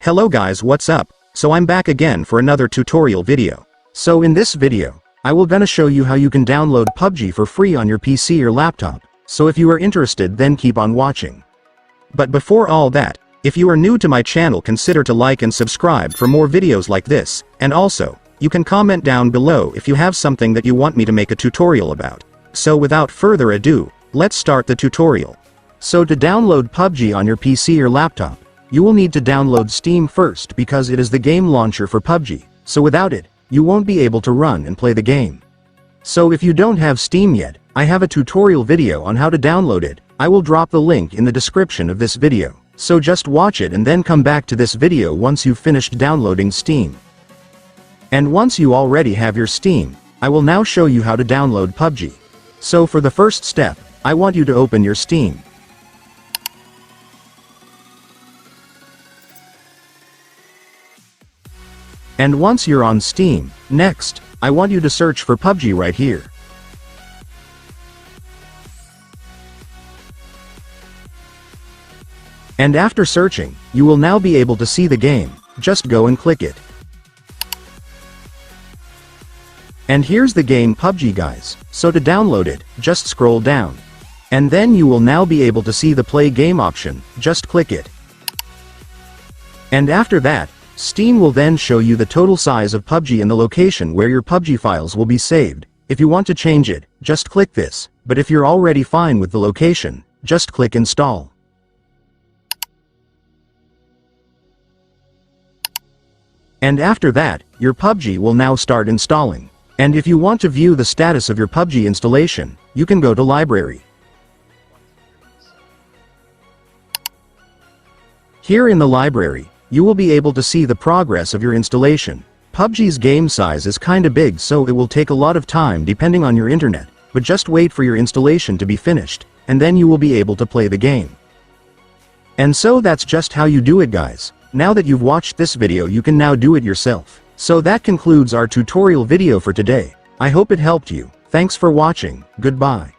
Hello guys, what's up? So I'm back again for another tutorial video. So in this video, I will gonna show you how you can download PUBG for free on your PC or laptop. So if you are interested, then keep on watching. But before all that, if you are new to my channel, consider to like and subscribe for more videos like this, and also, you can comment down below if you have something that you want me to make a tutorial about. So without further ado, let's start the tutorial. So to download PUBG on your PC or laptop, you will need to download Steam first because it is the game launcher for PUBG, so without it, you won't be able to run and play the game. So if you don't have Steam yet, I have a tutorial video on how to download it. I will drop the link in the description of this video, so just watch it and then come back to this video once you've finished downloading Steam. And once you already have your Steam, I will now show you how to download PUBG. So for the first step, I want you to open your Steam. And once you're on Steam, next, I want you to search for PUBG right here. And after searching, you will now be able to see the game. Just go and click it. And here's the game PUBG, guys. So to download it, just scroll down. And then you will now be able to see the play game option. Just click it. And after that, Steam will then show you the total size of PUBG and the location where your PUBG files will be saved. If you want to change it, just click this, but if you're already fine with the location, just click install. And after that, your PUBG will now start installing. And if you want to view the status of your PUBG installation, you can go to library. Here in the library, you will be able to see the progress of your installation. PUBG's game size is kinda big, so it will take a lot of time depending on your internet, but just wait for your installation to be finished, and then you will be able to play the game. And so that's just how you do it, guys. Now that you've watched this video, you can now do it yourself. So that concludes our tutorial video for today. I hope it helped you. Thanks for watching. Goodbye.